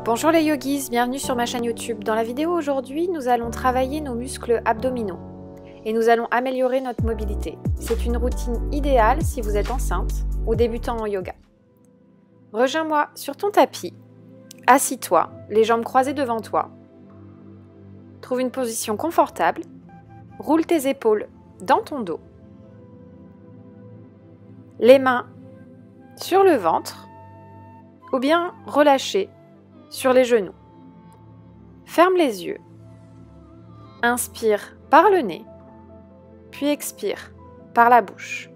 Bonjour les yogis, bienvenue sur ma chaîne YouTube. Dans la vidéo aujourd'hui, nous allons travailler nos muscles abdominaux et nous allons améliorer notre mobilité. C'est une routine idéale si vous êtes enceinte ou débutant en yoga. Rejoins-moi sur ton tapis, assis-toi, les jambes croisées devant toi. Trouve une position confortable, roule tes épaules dans ton dos. Les mains sur le ventre ou bien relâchées sur les genoux. Ferme les yeux. Inspire par le nez, puis expire par la bouche.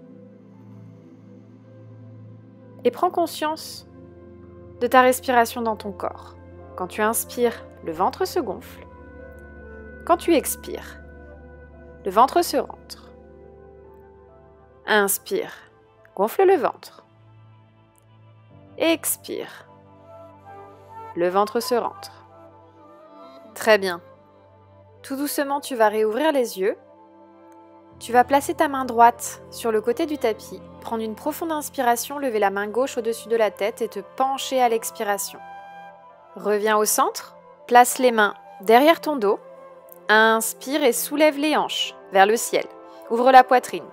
Et prends conscience de ta respiration dans ton corps. Quand tu inspires, le ventre se gonfle. Quand tu expires, le ventre se rentre. Inspire, gonfle le ventre. Expire. Le ventre se rentre. Très bien. Tout doucement, tu vas réouvrir les yeux. Tu vas placer ta main droite sur le côté du tapis, prendre une profonde inspiration, lever la main gauche au-dessus de la tête et te pencher à l'expiration. Reviens au centre, place les mains derrière ton dos. Inspire et soulève les hanches vers le ciel. Ouvre la poitrine.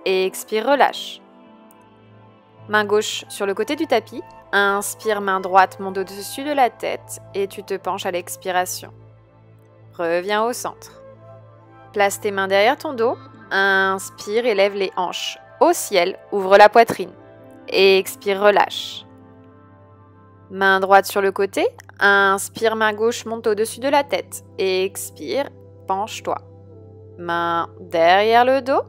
Et expire, relâche. Main gauche sur le côté du tapis. Inspire, main droite monte au-dessus de la tête et tu te penches à l'expiration. Reviens au centre. Place tes mains derrière ton dos. Inspire et lève les hanches au ciel. Ouvre la poitrine. Et expire, relâche. Main droite sur le côté. Inspire, main gauche monte au-dessus de la tête. Et expire, penche-toi. Main derrière le dos.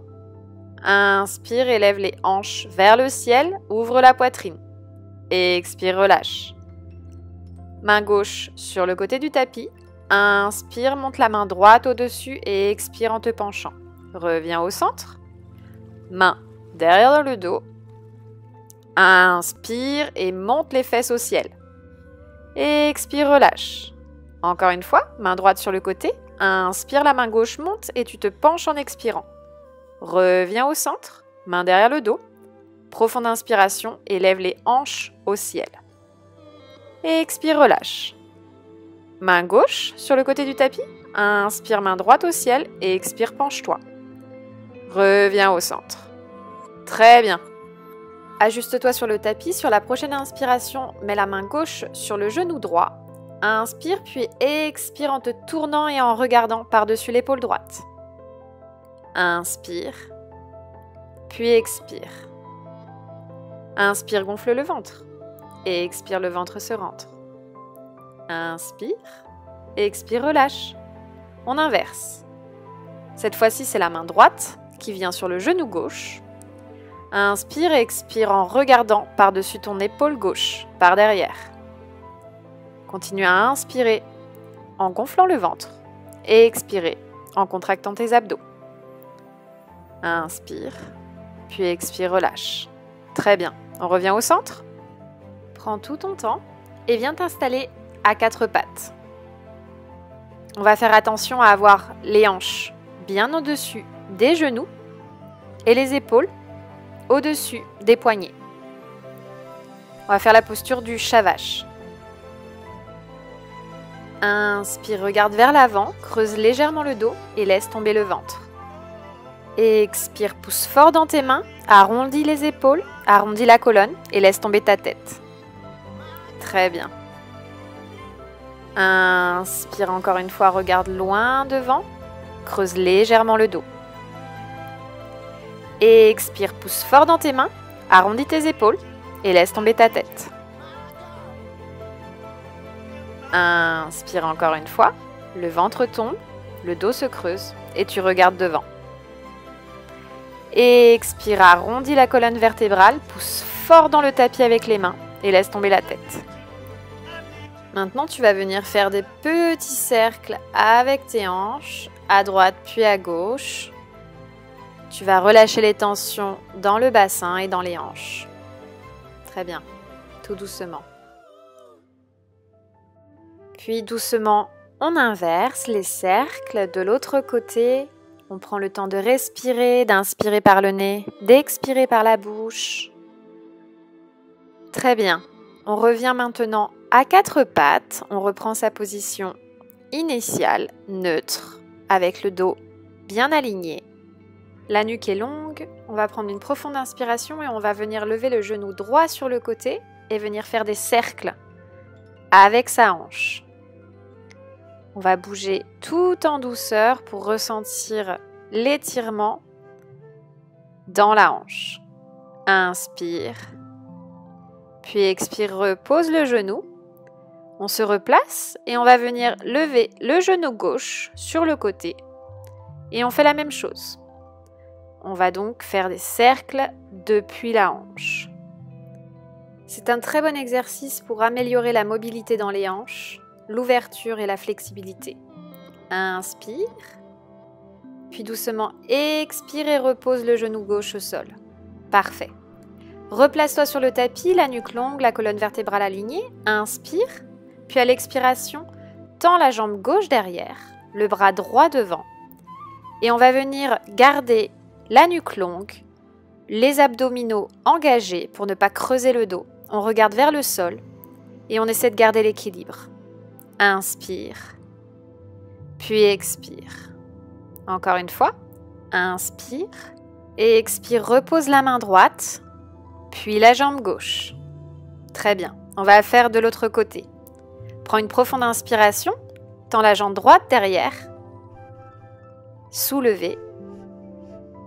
Inspire et lève les hanches vers le ciel. Ouvre la poitrine. Et expire, relâche. Main gauche sur le côté du tapis. Inspire, monte la main droite au-dessus et expire en te penchant. Reviens au centre. Main derrière le dos. Inspire et monte les fesses au ciel. Et expire, relâche. Encore une fois, main droite sur le côté. Inspire, la main gauche monte et tu te penches en expirant. Reviens au centre. Main derrière le dos. Profonde inspiration et lève les hanches au ciel. Et expire, relâche. Main gauche sur le côté du tapis. Inspire, main droite au ciel et expire, penche-toi. Reviens au centre. Très bien. Ajuste-toi sur le tapis. Sur la prochaine inspiration, mets la main gauche sur le genou droit. Inspire puis expire en te tournant et en regardant par-dessus l'épaule droite. Inspire, puis expire. Inspire, gonfle le ventre. Et expire, le ventre se rentre. Inspire. Expire, relâche. On inverse. Cette fois-ci, c'est la main droite qui vient sur le genou gauche. Inspire et expire en regardant par-dessus ton épaule gauche, par derrière. Continue à inspirer en gonflant le ventre. Et expirer en contractant tes abdos. Inspire, puis expire, relâche. Très bien. On revient au centre. Prends tout ton temps et viens t'installer à quatre pattes. On va faire attention à avoir les hanches bien au-dessus des genoux et les épaules au-dessus des poignets. On va faire la posture du chat vache. Inspire, regarde vers l'avant, creuse légèrement le dos et laisse tomber le ventre. Expire, pousse fort dans tes mains, arrondis les épaules, arrondis la colonne et laisse tomber ta tête. Très bien. Inspire encore une fois, regarde loin devant, creuse légèrement le dos. Expire, pousse fort dans tes mains, arrondis tes épaules et laisse tomber ta tête. Inspire encore une fois, le ventre tombe, le dos se creuse et tu regardes devant. Expire, arrondis la colonne vertébrale, pousse fort dans le tapis avec les mains et laisse tomber la tête. Maintenant, tu vas venir faire des petits cercles avec tes hanches, à droite puis à gauche. Tu vas relâcher les tensions dans le bassin et dans les hanches. Très bien, tout doucement. Puis doucement, on inverse les cercles de l'autre côté. On prend le temps de respirer, d'inspirer par le nez, d'expirer par la bouche. Très bien. On revient maintenant à quatre pattes, on reprend sa position initiale, neutre, avec le dos bien aligné. La nuque est longue, on va prendre une profonde inspiration et on va venir lever le genou droit sur le côté et venir faire des cercles avec sa hanche. On va bouger tout en douceur pour ressentir l'étirement dans la hanche. Inspire, puis expire, repose le genou. On se replace et on va venir lever le genou gauche sur le côté. Et on fait la même chose. On va donc faire des cercles depuis la hanche. C'est un très bon exercice pour améliorer la mobilité dans les hanches, l'ouverture et la flexibilité. Inspire, puis doucement expire et repose le genou gauche au sol. Parfait. Replace-toi sur le tapis, la nuque longue, la colonne vertébrale alignée. Inspire, puis à l'expiration, tends la jambe gauche derrière, le bras droit devant. Et on va venir garder la nuque longue, les abdominaux engagés pour ne pas creuser le dos. On regarde vers le sol et on essaie de garder l'équilibre. Inspire, puis expire. Encore une fois, inspire et expire. Repose la main droite, puis la jambe gauche. Très bien, on va faire de l'autre côté. Prends une profonde inspiration, tends la jambe droite derrière, soulevez,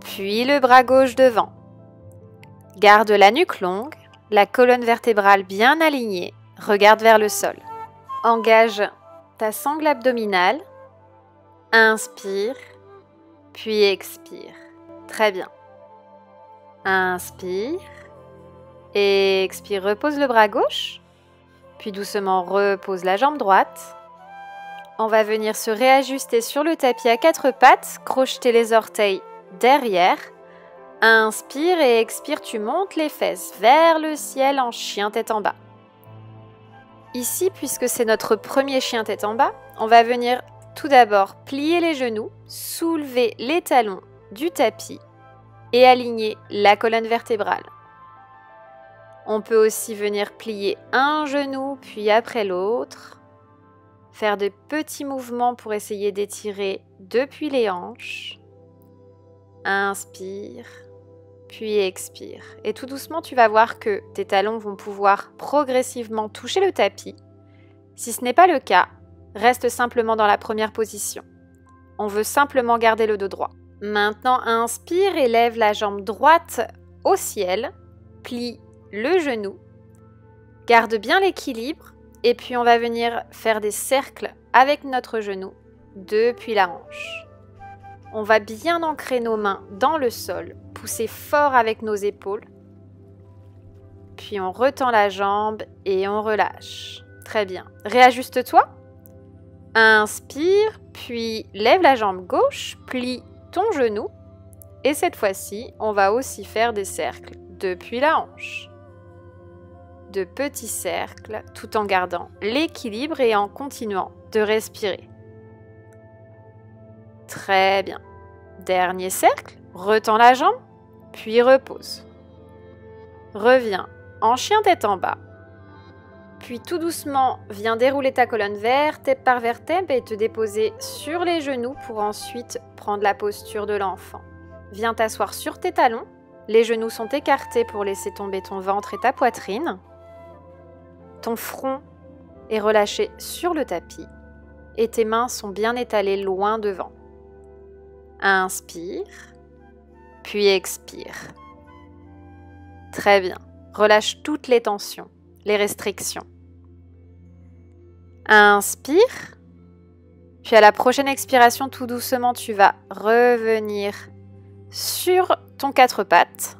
puis le bras gauche devant. Garde la nuque longue, la colonne vertébrale bien alignée, regarde vers le sol. Engage ta sangle abdominale, inspire, puis expire. Très bien. Inspire, expire, repose le bras gauche, puis doucement repose la jambe droite. On va venir se réajuster sur le tapis à quatre pattes, crocheter les orteils derrière. Inspire et expire, tu montes les fesses vers le ciel en chien tête en bas. Ici, puisque c'est notre premier chien tête en bas, on va venir tout d'abord plier les genoux, soulever les talons du tapis et aligner la colonne vertébrale. On peut aussi venir plier un genou puis après l'autre, faire de petits mouvements pour essayer d'étirer depuis les hanches. Inspire, puis expire. Et tout doucement, tu vas voir que tes talons vont pouvoir progressivement toucher le tapis. Si ce n'est pas le cas, reste simplement dans la première position. On veut simplement garder le dos droit. Maintenant, inspire et lève la jambe droite au ciel. Plie le genou. Garde bien l'équilibre. Et puis, on va venir faire des cercles avec notre genou depuis la hanche. On va bien ancrer nos mains dans le sol, pousser fort avec nos épaules. Puis on retend la jambe et on relâche. Très bien. Réajuste-toi. Inspire, puis lève la jambe gauche, plie ton genou. Et cette fois-ci, on va aussi faire des cercles depuis la hanche. De petits cercles, tout en gardant l'équilibre et en continuant de respirer. Très bien. Dernier cercle, retends la jambe, puis repose. Reviens en chien tête en bas. Puis tout doucement, viens dérouler ta colonne vertèbre par vertèbre et te déposer sur les genoux pour ensuite prendre la posture de l'enfant. Viens t'asseoir sur tes talons. Les genoux sont écartés pour laisser tomber ton ventre et ta poitrine. Ton front est relâché sur le tapis et tes mains sont bien étalées loin devant. Inspire, puis expire. Très bien. Relâche toutes les tensions, les restrictions. Inspire, puis à la prochaine expiration, tout doucement, tu vas revenir sur ton quatre pattes,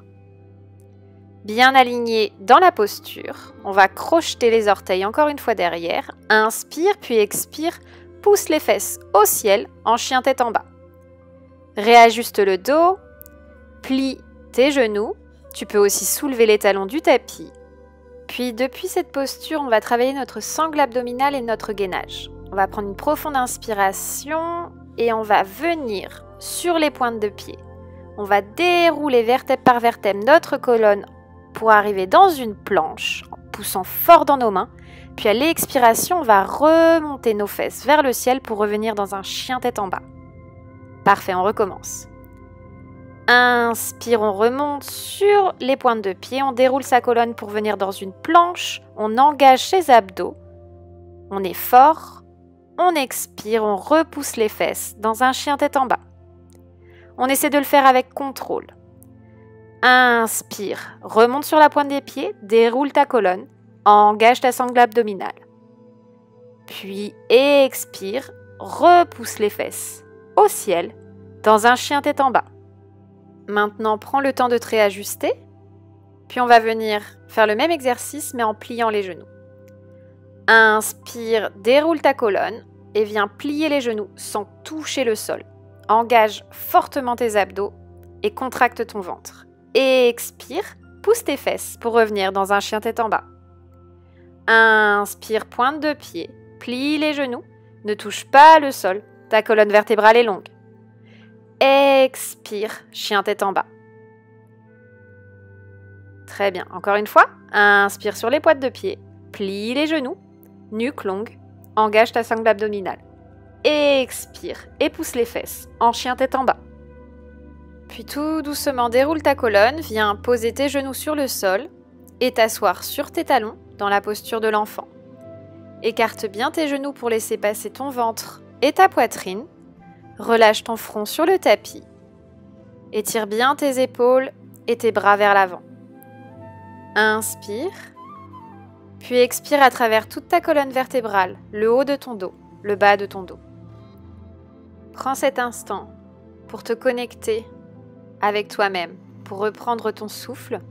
bien aligné dans la posture. On va crocheter les orteils encore une fois derrière. Inspire, puis expire, pousse les fesses au ciel en chien tête en bas. Réajuste le dos, plie tes genoux. Tu peux aussi soulever les talons du tapis. Puis depuis cette posture, on va travailler notre sangle abdominale et notre gainage. On va prendre une profonde inspiration et on va venir sur les pointes de pied. On va dérouler vertèbre par vertèbre notre colonne pour arriver dans une planche en poussant fort dans nos mains. Puis à l'expiration, on va remonter nos fesses vers le ciel pour revenir dans un chien tête en bas. Parfait, on recommence. Inspire, on remonte sur les pointes de pied, on déroule sa colonne pour venir dans une planche, on engage ses abdos, on est fort, on expire, on repousse les fesses dans un chien tête en bas. On essaie de le faire avec contrôle. Inspire, remonte sur la pointe des pieds, déroule ta colonne, engage ta sangle abdominale. Puis expire, repousse les fesses au ciel dans un chien tête en bas. Maintenant, prends le temps de te réajuster, puis on va venir faire le même exercice mais en pliant les genoux. Inspire, déroule ta colonne et viens plier les genoux sans toucher le sol. Engage fortement tes abdos et contracte ton ventre. Expire, pousse tes fesses pour revenir dans un chien tête en bas. Inspire, pointe de pied, plie les genoux, ne touche pas le sol, ta colonne vertébrale est longue. Expire, chien tête en bas. Très bien, encore une fois, inspire sur les pointes de pied, plie les genoux, nuque longue, engage ta sangle abdominale. Expire et pousse les fesses en chien tête en bas. Puis tout doucement déroule ta colonne, viens poser tes genoux sur le sol et t'asseoir sur tes talons dans la posture de l'enfant. Écarte bien tes genoux pour laisser passer ton ventre et ta poitrine. Relâche ton front sur le tapis. Étire bien tes épaules et tes bras vers l'avant. Inspire, puis expire à travers toute ta colonne vertébrale, le haut de ton dos, le bas de ton dos. Prends cet instant pour te connecter avec toi-même, pour reprendre ton souffle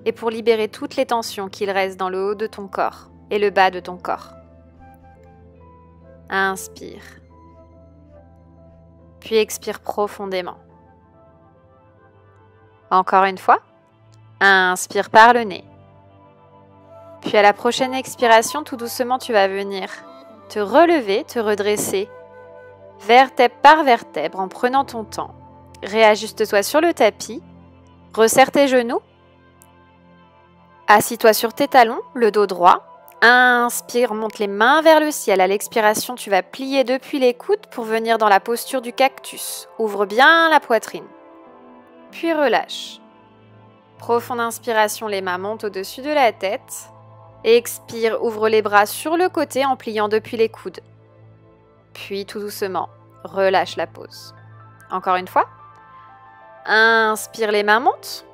et pour libérer toutes les tensions qu'il reste dans le haut de ton corps et le bas de ton corps. Inspire. Puis expire profondément. Encore une fois, inspire par le nez. Puis à la prochaine expiration, tout doucement, tu vas venir te relever, te redresser, vertèbre par vertèbre en prenant ton temps. Réajuste-toi sur le tapis, resserre tes genoux, assis-toi sur tes talons, le dos droit. Inspire, monte les mains vers le ciel. À l'expiration, tu vas plier depuis les coudes pour venir dans la posture du cactus. Ouvre bien la poitrine. Puis relâche. Profonde inspiration, les mains montent au-dessus de la tête. Expire, ouvre les bras sur le côté en pliant depuis les coudes. Puis tout doucement, relâche la pause. Encore une fois. Inspire, les mains montent.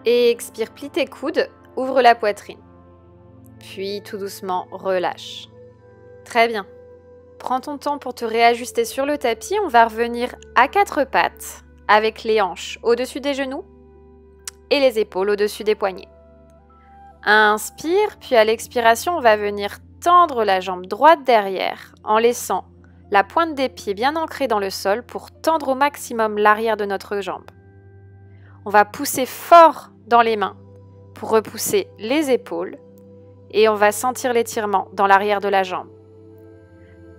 Expire, plie tes coudes, ouvre la poitrine. Puis tout doucement, relâche. Très bien. Prends ton temps pour te réajuster sur le tapis. On va revenir à quatre pattes avec les hanches au-dessus des genoux et les épaules au-dessus des poignets. Inspire, puis à l'expiration, on va venir tendre la jambe droite derrière en laissant la pointe des pieds bien ancrée dans le sol pour tendre au maximum l'arrière de notre jambe. On va pousser fort dans les mains pour repousser les épaules. Et on va sentir l'étirement dans l'arrière de la jambe.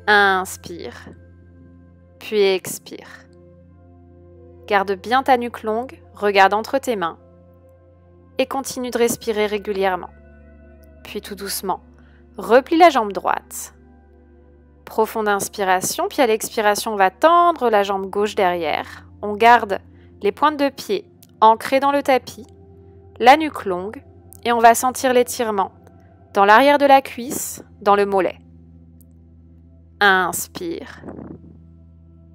Inspire, puis expire. Garde bien ta nuque longue, regarde entre tes mains et continue de respirer régulièrement. Puis tout doucement, replie la jambe droite. Profonde inspiration, puis à l'expiration, on va tendre la jambe gauche derrière. On garde les pointes de pied ancrées dans le tapis, la nuque longue et on va sentir l'étirement dans l'arrière de la cuisse, dans le mollet. Inspire.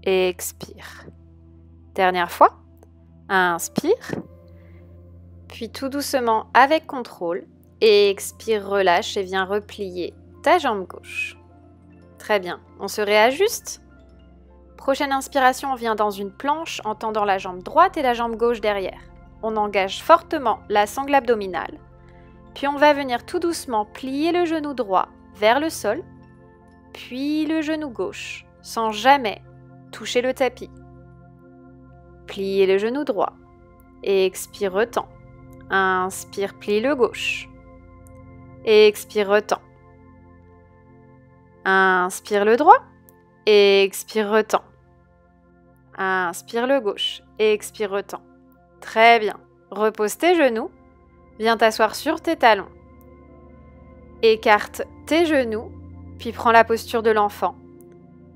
Expire. Dernière fois. Inspire. Puis tout doucement, avec contrôle, expire, relâche et viens replier ta jambe gauche. Très bien. On se réajuste. Prochaine inspiration, on vient dans une planche en tendant la jambe droite et la jambe gauche derrière. On engage fortement la sangle abdominale. Puis on va venir tout doucement plier le genou droit vers le sol, puis le genou gauche, sans jamais toucher le tapis. Pliez le genou droit. Expire, retends. Inspire, plie le gauche. Expire, retends. Inspire le droit. Expire, retends. Inspire le gauche. Expire, retends. Très bien. Repose tes genoux. Viens t'asseoir sur tes talons. Écarte tes genoux, puis prends la posture de l'enfant,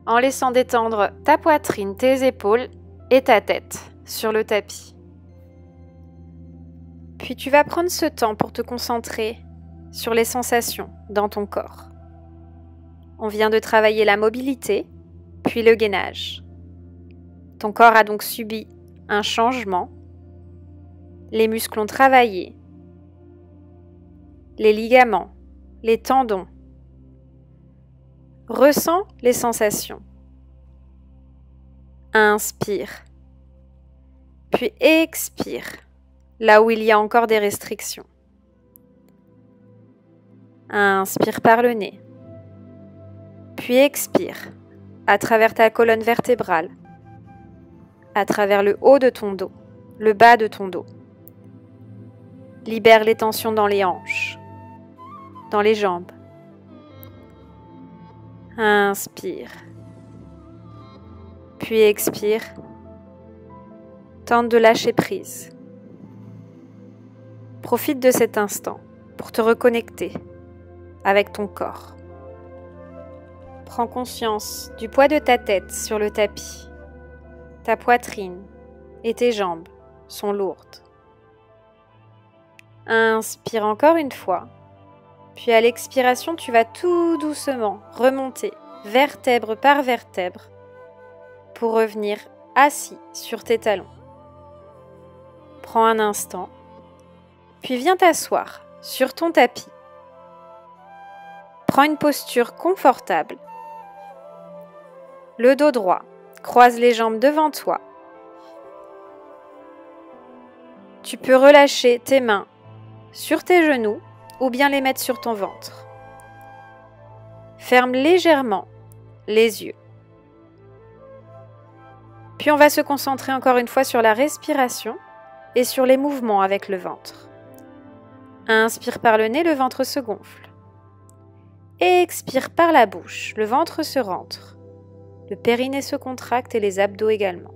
en laissant détendre ta poitrine, tes épaules et ta tête sur le tapis. Puis tu vas prendre ce temps pour te concentrer sur les sensations dans ton corps. On vient de travailler la mobilité, puis le gainage. Ton corps a donc subi un changement. Les muscles ont travaillé. Les ligaments, les tendons. Ressens les sensations. Inspire. Puis expire, là où il y a encore des restrictions. Inspire par le nez. Puis expire à travers ta colonne vertébrale, à travers le haut de ton dos, le bas de ton dos. Libère les tensions dans les hanches, dans les jambes. Inspire. Puis expire. Tente de lâcher prise. Profite de cet instant pour te reconnecter avec ton corps. Prends conscience du poids de ta tête sur le tapis. Ta poitrine et tes jambes sont lourdes. Inspire encore une fois. Puis à l'expiration, tu vas tout doucement remonter vertèbre par vertèbre pour revenir assis sur tes talons. Prends un instant, puis viens t'asseoir sur ton tapis. Prends une posture confortable. Le dos droit, croise les jambes devant toi. Tu peux relâcher tes mains sur tes genoux ou bien les mettre sur ton ventre. Ferme légèrement les yeux. Puis on va se concentrer encore une fois sur la respiration et sur les mouvements avec le ventre. Inspire par le nez, le ventre se gonfle. Expire par la bouche, le ventre se rentre. Le périnée se contracte et les abdos également.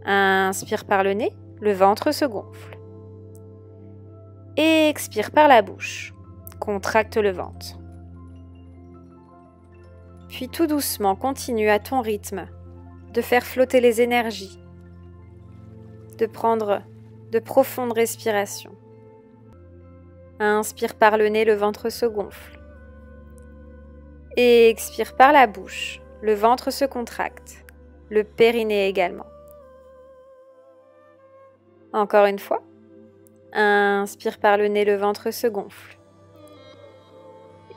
Inspire par le nez, le ventre se gonfle. Expire par la bouche, contracte le ventre. Puis tout doucement, continue à ton rythme de faire flotter les énergies, de prendre de profondes respirations. Inspire par le nez, le ventre se gonfle. Et expire par la bouche, le ventre se contracte, le périnée également. Encore une fois. Inspire par le nez, le ventre se gonfle.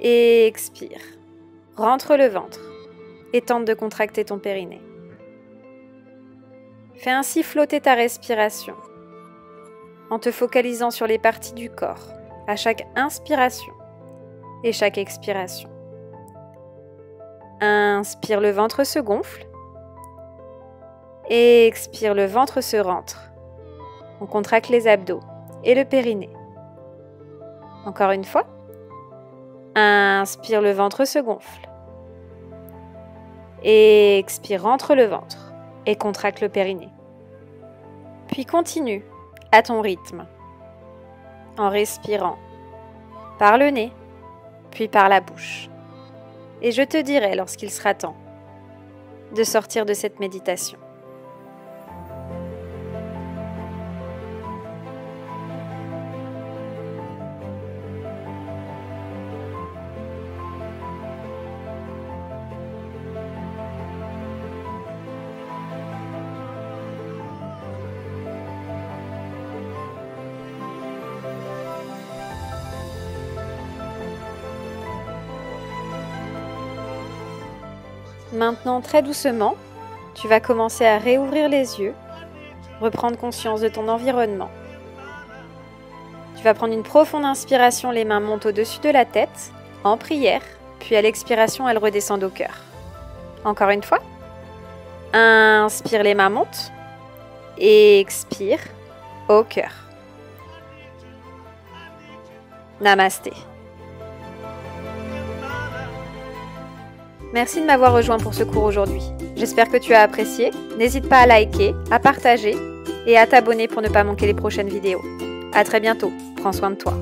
Et expire. Rentre le ventre et tente de contracter ton périnée. Fais ainsi flotter ta respiration en te focalisant sur les parties du corps à chaque inspiration et chaque expiration. Inspire, le ventre se gonfle. Et expire, le ventre se rentre. On contracte les abdos et le périnée. Encore une fois. Inspire, le ventre se gonfle. Et expire, rentre le ventre et contracte le périnée. Puis continue à ton rythme en respirant par le nez, puis par la bouche. Et je te dirai lorsqu'il sera temps de sortir de cette méditation. Maintenant, très doucement, tu vas commencer à réouvrir les yeux, reprendre conscience de ton environnement. Tu vas prendre une profonde inspiration, les mains montent au-dessus de la tête, en prière, puis à l'expiration, elles redescendent au cœur. Encore une fois. Inspire, les mains montent, et expire, au cœur. Namasté. Merci de m'avoir rejoint pour ce cours aujourd'hui. J'espère que tu as apprécié. N'hésite pas à liker, à partager et à t'abonner pour ne pas manquer les prochaines vidéos. À très bientôt. Prends soin de toi.